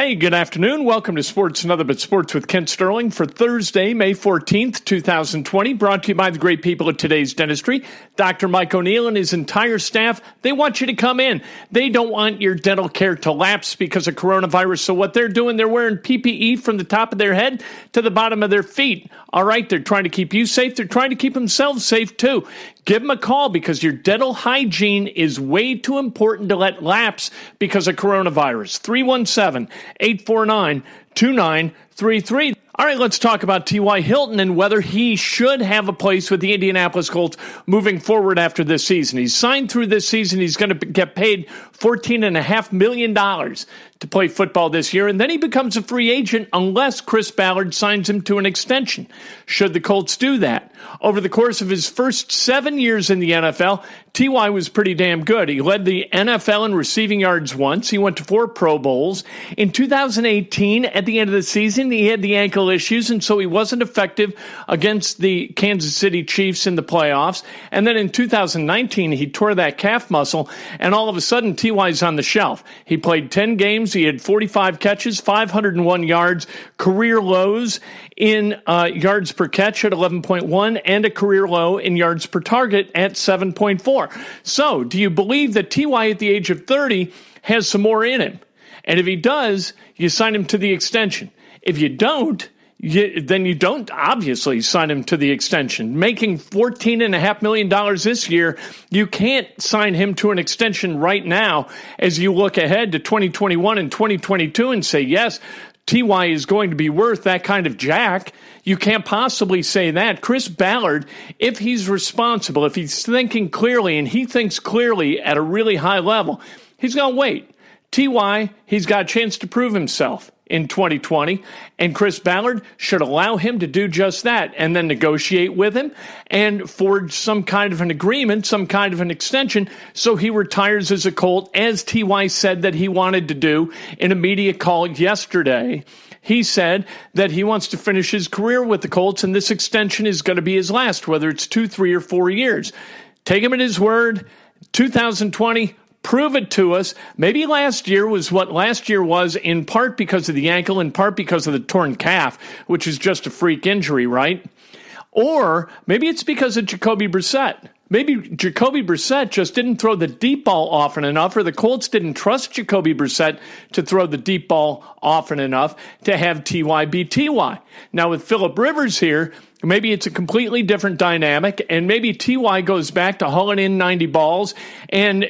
Hey, good afternoon. Welcome to Sports and Other But Sports with Kent Sterling for Thursday, May 14th, 2020. Brought to you by the great people at Today's Dentistry. Dr. Mike O'Neill and his entire staff, they want you to come in. They don't want your dental care to lapse because of coronavirus. So what they're doing, they're wearing PPE from the top of their head to the bottom of their feet. All right, they're trying to keep you safe. They're trying to keep themselves safe, too. Give them a call because your dental hygiene is way too important to let lapse because of coronavirus. 317-849-2933. All right, let's talk about T.Y. Hilton and whether he should have a place with the Indianapolis Colts moving forward after this season. He's signed through this season. He's going to get paid $14.5 million to play football this year, and then he becomes a free agent unless Chris Ballard signs him to an extension. Should the Colts do that? Over the course of his first 7 years in the NFL, T.Y. was pretty damn good. He led the NFL in receiving yards once. He went to 4 Pro Bowls. In 2018, at the end of the season, he had the ankle issues, and so he wasn't effective against the Kansas City Chiefs in the playoffs. And then in 2019, he tore that calf muscle, and all of a sudden, T.Y.'s on the shelf. He played 10 games. He had 45 catches, 501 yards, career lows in yards per catch at 11.1, and a career low in yards per target at 7.4. So, do you believe that T.Y. at the age of 30 has some more in him? And if he does, you sign him to the extension. If you don't, then you don't obviously sign him to the extension. Making $14.5 million this year, you can't sign him to an extension right now as you look ahead to 2021 and 2022 and say, yes, T.Y. is going to be worth that kind of jack. You can't possibly say that. Chris Ballard, if he's responsible, if he's thinking clearly, and he thinks clearly at a really high level, he's going to wait. T.Y., he's got a chance to prove himself in 2020, and Chris Ballard should allow him to do just that and then negotiate with him and forge some kind of an agreement, some kind of an extension, so he retires as a Colt, as T.Y. said that he wanted to do in a media call yesterday. He said that he wants to finish his career with the Colts, and this extension is going to be his last, whether it's 2, 3, or 4 years. Take him at his word. 2020, prove it to us. Maybe last year was what last year was, in part because of the ankle, in part because of the torn calf, which is just a freak injury, right? Or maybe it's because of Jacoby Brissett. Maybe Jacoby Brissett just didn't throw the deep ball often enough, or the Colts didn't trust Jacoby Brissett to throw the deep ball often enough to have T.Y. be T.Y. Now with Phillip Rivers here, maybe it's a completely different dynamic, and maybe T.Y. goes back to hauling in 90 balls and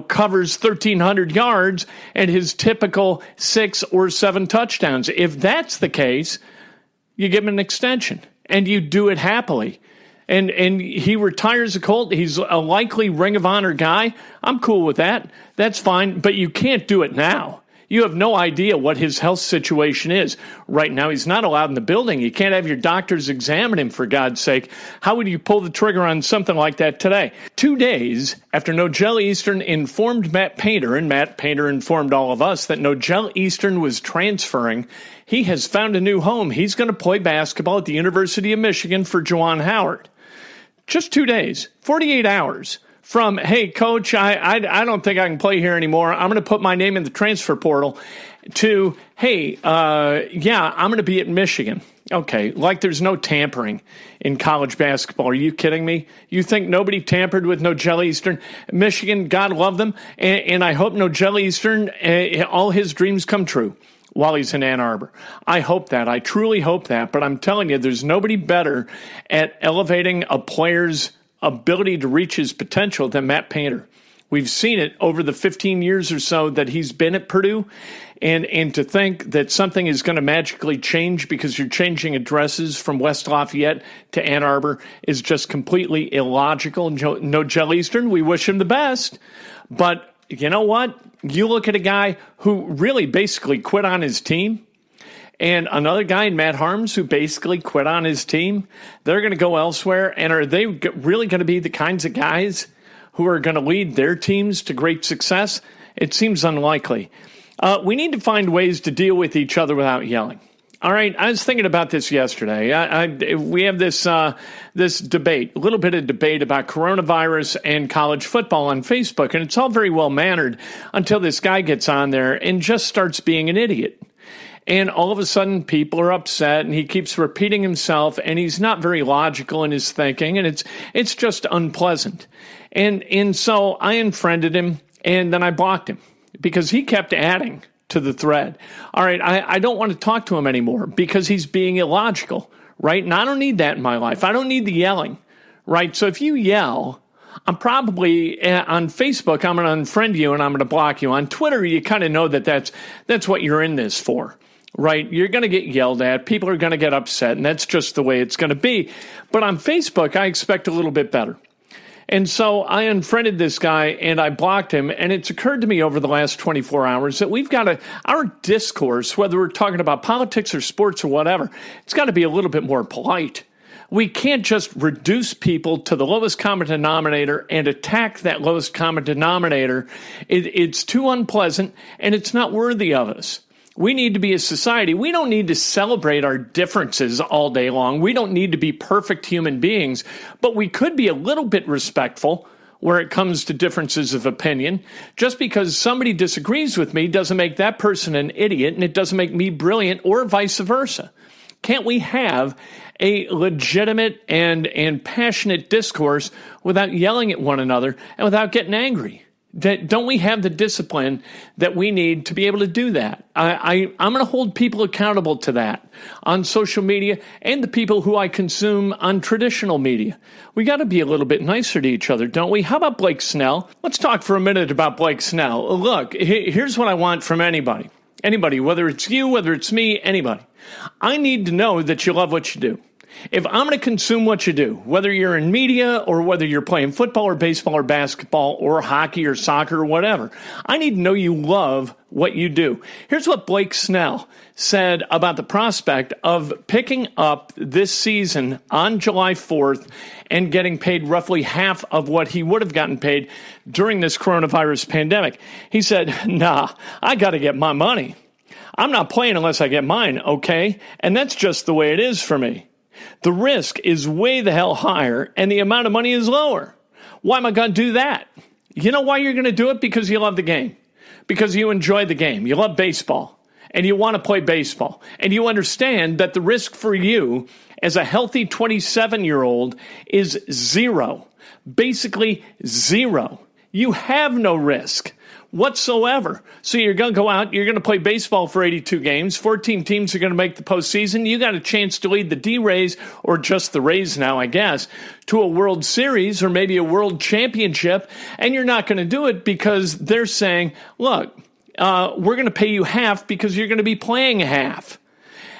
covers 1,300 yards and his typical 6 or 7 touchdowns. If that's the case, you give him an extension, and you do it happily. And he retires a Colt. He's a likely Ring of Honor guy. I'm cool with that. That's fine, but you can't do it now. You have no idea what his health situation is. Right now, he's not allowed in the building. You can't have your doctors examine him, for God's sake. How would you pull the trigger on something like that today? 2 days after Nojel Eastern informed Matt Painter, and Matt Painter informed all of us that Nojel Eastern was transferring, he has found a new home. He's going to play basketball at the University of Michigan for Juwan Howard. Just 2 days, 48 hours. From, hey, coach, I don't think I can play here anymore. I'm going to put my name in the transfer portal, to, hey, I'm going to be at Michigan. Okay, like there's no tampering in college basketball. Are you kidding me? You think nobody tampered with Nojel Eastern? Michigan, God love them, and I hope Nojel Eastern, all his dreams come true while he's in Ann Arbor. I hope that. I truly hope that. But I'm telling you, there's nobody better at elevating a player's ability to reach his potential than Matt Painter. We've seen it over the 15 years or so that he's been at Purdue, and to think that something is going to magically change because you're changing addresses from West Lafayette to Ann Arbor is just completely illogical. Nojel Eastern, we wish him the best, but you know what? You look at a guy who really basically quit on his team, and another guy, Matt Harms, who basically quit on his team. They're going to go elsewhere, and are they really going to be the kinds of guys who are going to lead their teams to great success? It seems unlikely. We need to find ways to deal with each other without yelling. All right, I was thinking about this yesterday. We have this debate, a little bit of debate about coronavirus and college football on Facebook, and it's all very well mannered until this guy gets on there and just starts being an idiot. And all of a sudden, people are upset, and he keeps repeating himself, and he's not very logical in his thinking, and it's just unpleasant. And so I unfriended him, and then I blocked him because he kept adding to the thread. All right, I don't want to talk to him anymore because he's being illogical, right? And I don't need that in my life. I don't need the yelling, right? So if you yell, I'm probably on Facebook, I'm going to unfriend you and I'm going to block you. On Twitter, you kind of know that's what you're in this for, right? You're going to get yelled at. People are going to get upset, and that's just the way it's going to be. But on Facebook, I expect a little bit better. And so I unfriended this guy and I blocked him. And it's occurred to me over the last 24 hours that we've got our discourse, whether we're talking about politics or sports or whatever, it's got to be a little bit more polite. We can't just reduce people to the lowest common denominator and attack that lowest common denominator. It's too unpleasant and it's not worthy of us. We need to be a society. We don't need to celebrate our differences all day long. We don't need to be perfect human beings, but we could be a little bit respectful where it comes to differences of opinion. Just because somebody disagrees with me doesn't make that person an idiot, and it doesn't make me brilliant, or vice versa. Can't we have a legitimate and passionate discourse without yelling at one another and without getting angry? Don't we have the discipline that we need to be able to do that? I'm going to hold people accountable to that on social media and the people who I consume on traditional media. We got to be a little bit nicer to each other, don't we? How about Blake Snell? Let's talk for a minute about Blake Snell. Look, here's what I want from anybody. Anybody, whether it's you, whether it's me, anybody. I need to know that you love what you do. If I'm going to consume what you do, whether you're in media or whether you're playing football or baseball or basketball or hockey or soccer or whatever, I need to know you love what you do. Here's what Blake Snell said about the prospect of picking up this season on July 4th and getting paid roughly half of what he would have gotten paid during this coronavirus pandemic. He said, "Nah, I got to get my money. I'm not playing unless I get mine, okay? And that's just the way it is for me. The risk is way the hell higher, and the amount of money is lower. Why am I going to do that? You know why you're going to do it? Because you love the game. Because you enjoy the game. You love baseball, and you want to play baseball. And you understand that the risk for you as a healthy 27-year-old is zero. Basically zero. You have no risk whatsoever. So you're going to go out, you're going to play baseball for 82 games, 14 teams are going to make the postseason. You got a chance to lead the D-Rays, or just the Rays now, I guess, to a World Series or maybe a World Championship, and you're not going to do it because they're saying, look, we're going to pay you half because you're going to be playing half.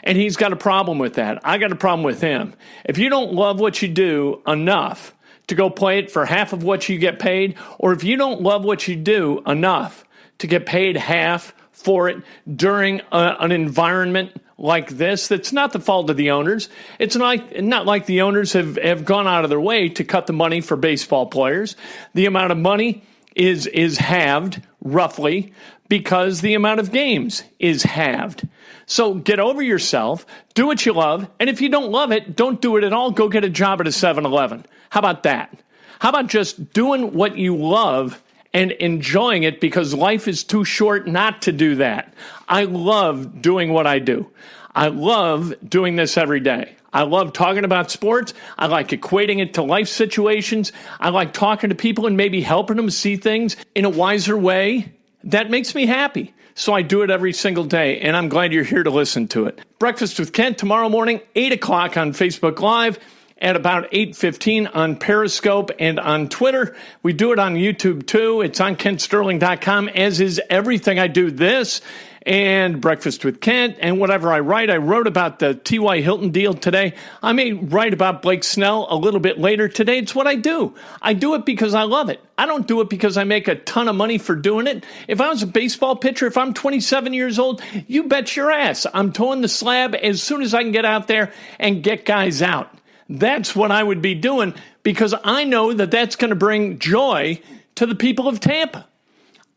And he's got a problem with that. I got a problem with him. If you don't love what you do enough to go play it for half of what you get paid, or if you don't love what you do enough to get paid half for it during an environment like this, that's not the fault of the owners. It's not like the owners have gone out of their way to cut the money for baseball players. The amount of money is halved, roughly, because the amount of games is halved. So get over yourself, do what you love, and if you don't love it, don't do it at all. Go get a job at a 7-Eleven. How about that? How about just doing what you love and enjoying it, because life is too short not to do that. I love doing what I do. I love doing this every day. I love talking about sports. I like equating it to life situations. I like talking to people and maybe helping them see things in a wiser way. That makes me happy. So I do it every single day, and I'm glad you're here to listen to it. Breakfast with Kent tomorrow morning, 8 o'clock on Facebook Live, at about 8:15 on Periscope and on Twitter. We do it on YouTube, too. It's on KentSterling.com, as is everything I do this and Breakfast with Kent, and whatever I write. I wrote about the T.Y. Hilton deal today. I may write about Blake Snell a little bit later today. It's what I do. I do it because I love it. I don't do it because I make a ton of money for doing it. If I was a baseball pitcher, if I'm 27 years old, you bet your ass I'm towing the slab as soon as I can get out there and get guys out. That's what I would be doing, because I know that that's going to bring joy to the people of Tampa.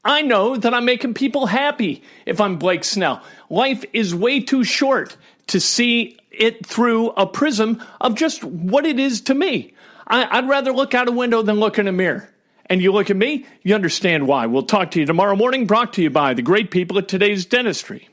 I know that I'm making people happy if I'm Blake Snell. Life is way too short to see it through a prism of just what it is to me. I'd rather look out a window than look in a mirror. And you look at me, you understand why. We'll talk to you tomorrow morning, brought to you by the great people at Today's Dentistry.